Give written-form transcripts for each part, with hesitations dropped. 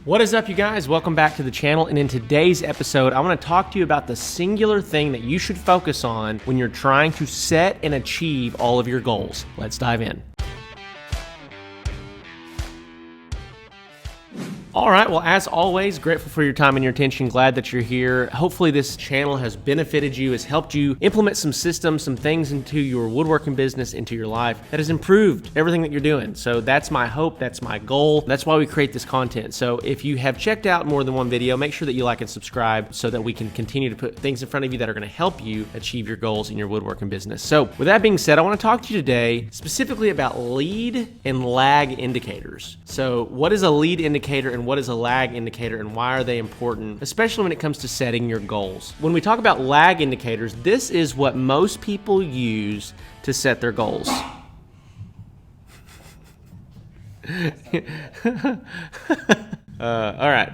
What is up, you guys? Welcome back to the channel, and in today's episode, I want to talk to you about the singular thing that you should focus on when you're trying to set and achieve all of your goals. Let's dive in. All right, well, as always, grateful for your time and your attention. Glad that you're here. Hopefully this channel has benefited you, has helped you implement some systems, some things into your woodworking business, into your life that has improved everything that you're doing. So that's my hope, that's my goal. That's why we create this content. So if you have checked out more than one video, make sure that you like and subscribe so that we can continue to put things in front of you that are gonna help you achieve your goals in your woodworking business. So with that being said, I wanna talk to you today specifically about lead and lag indicators. So what is a lead indicator and what is a lag indicator and why are they important, especially when it comes to setting your goals? When we talk about lag indicators, this is what most people use to set their goals. All right.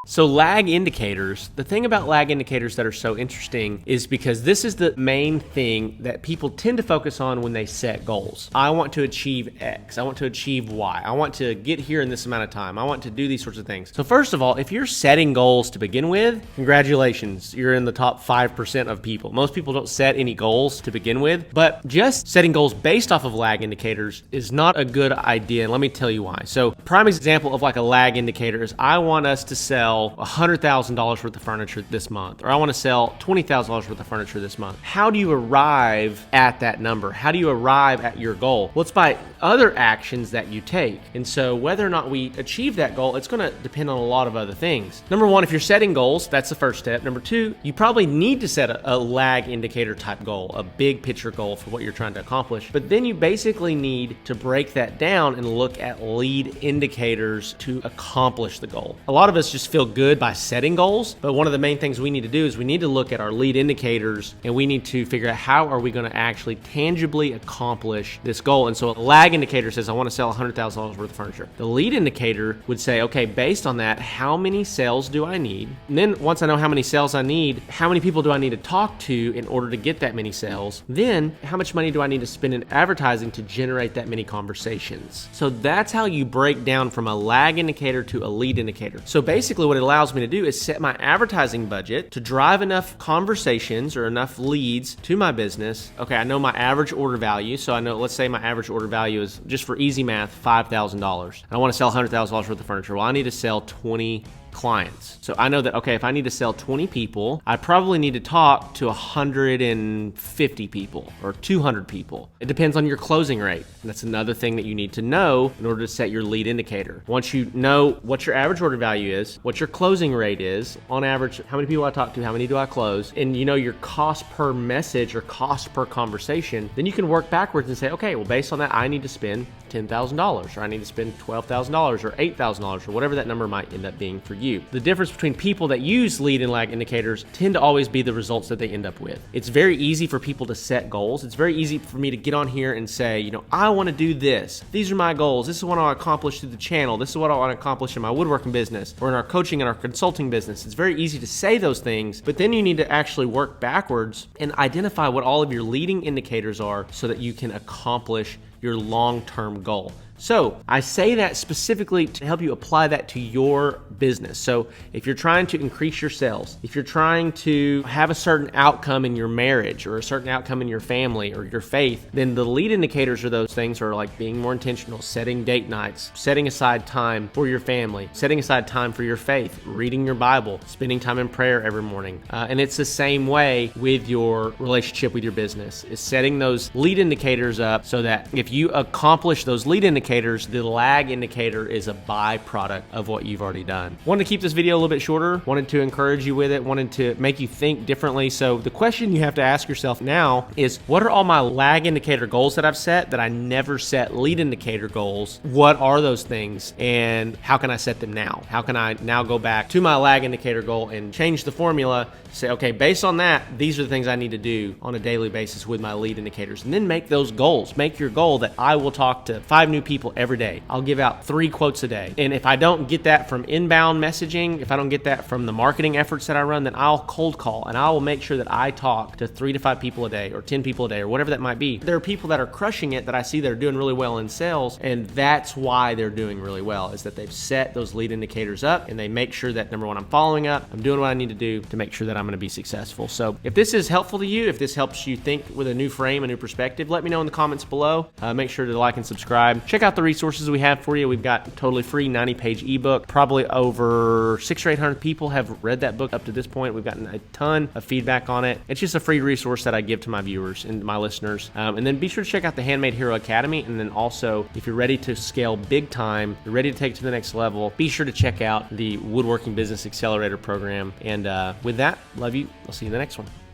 So lag indicators, the thing about lag indicators that are so interesting is because this is the main thing that people tend to focus on when they set goals. I want to achieve X, I want to achieve Y, I want to get here in this amount of time, I want to do these sorts of things. So first of all, if you're setting goals to begin with, congratulations, you're in the top 5% of people. Most people don't set any goals to begin with, but just setting goals based off of lag indicators is not a good idea, and let me tell you why. So prime example of like a lag indicator is I want us to sell $100,000 worth of furniture this month, or I want to sell $20,000 worth of furniture this month. How do you arrive at that number? How do you arrive at your goal? Well, it's by other actions that you take. And so whether or not we achieve that goal, it's going to depend on a lot of other things. Number one, if you're setting goals, that's the first step. Number two, you probably need to set a lag indicator type goal, a big picture goal for what you're trying to accomplish. But then you basically need to break that down and look at lead indicators to accomplish the goal. A lot of us just feel good by setting goals, but one of the main things we need to do is we need to look at our lead indicators and we need to figure out how are we going to actually tangibly accomplish this goal. And so a lag indicator says I want to sell $100,000 worth of furniture. The lead indicator would say, okay, based on that, how many sales do I need? And then once I know how many sales I need, how many people do I need to talk to in order to get that many sales? Then how much money do I need to spend in advertising to generate that many conversations? So that's how you break down from a lag indicator to a lead indicator. So basically what it allows me to do is set my advertising budget to drive enough conversations or enough leads to my business. Okay, I know my average order value. So I know, let's say my average order value is, just for easy math, $5,000. I want to sell $100,000 worth of furniture. Well, I need to sell 20 clients. So I know that, okay, if I need to sell 20 people, I probably need to talk to 150 people or 200 people. It depends on your closing rate. And that's another thing that you need to know in order to set your lead indicator. Once you know what your average order value is, what your closing rate is, on average, how many people I talk to, how many do I close, and you know your cost per message or cost per conversation, then you can work backwards and say, okay, well, based on that, I need to spend $10,000 or I need to spend $12,000 or $8,000 or whatever that number might end up being for you. The difference between people that use lead and lag indicators tend to always be the results that they end up with. It's very easy for people to set goals. It's very easy for me to get on here and say, you know, I want to do this. These are my goals. This is what I want to accomplish through the channel. This is what I want to accomplish in my woodworking business or in our coaching and our consulting business. It's very easy to say those things, but then you need to actually work backwards and identify what all of your leading indicators are so that you can accomplish your long-term goal. So I say that specifically to help you apply that to your business. So if you're trying to increase your sales, if you're trying to have a certain outcome in your marriage or a certain outcome in your family or your faith, then the lead indicators are those things are like being more intentional, setting date nights, setting aside time for your family, setting aside time for your faith, reading your Bible, spending time in prayer every morning. And it's the same way with your relationship with your business, is setting those lead indicators up so that if you accomplish those lead indicators, the lag indicator is a byproduct of what you've already done. Wanted to keep this video a little bit shorter, wanted to encourage you with it, wanted to make you think differently. So the question you have to ask yourself now is, what are all my lag indicator goals that I've set that I never set lead indicator goals? What are those things and how can I set them now? How can I now go back to my lag indicator goal and change the formula, say, okay, based on that, these are the things I need to do on a daily basis with my lead indicators, and then make those goals. Make your goal that I will talk to 5 new people people every day. I'll give out 3 quotes a day. And if I don't get that from inbound messaging, if I don't get that from the marketing efforts that I run, then I'll cold call and I will make sure that I talk to 3 to 5 people a day or 10 people a day or whatever that might be. There are people that are crushing it that I see that are doing really well in sales, and that's why they're doing really well, is that they've set those lead indicators up and they make sure that, number one, I'm following up, I'm doing what I need to do to make sure that I'm going to be successful. So if this is helpful to you, if this helps you think with a new frame, a new perspective, let me know in the comments below. Make sure to like and subscribe. Check out the resources we have for you. We've got a totally free 90-page ebook. Probably over 600 or 800 people have read that book up to this point. We've gotten a ton of feedback on it. It's just a free resource that I give to my viewers and my listeners. And then be sure to check out the Handmade Hero Academy. And then also, if you're ready to scale big time, you're ready to take it to the next level, be sure to check out the Woodworking Business Accelerator program. And with that, love you. I'll see you in the next one.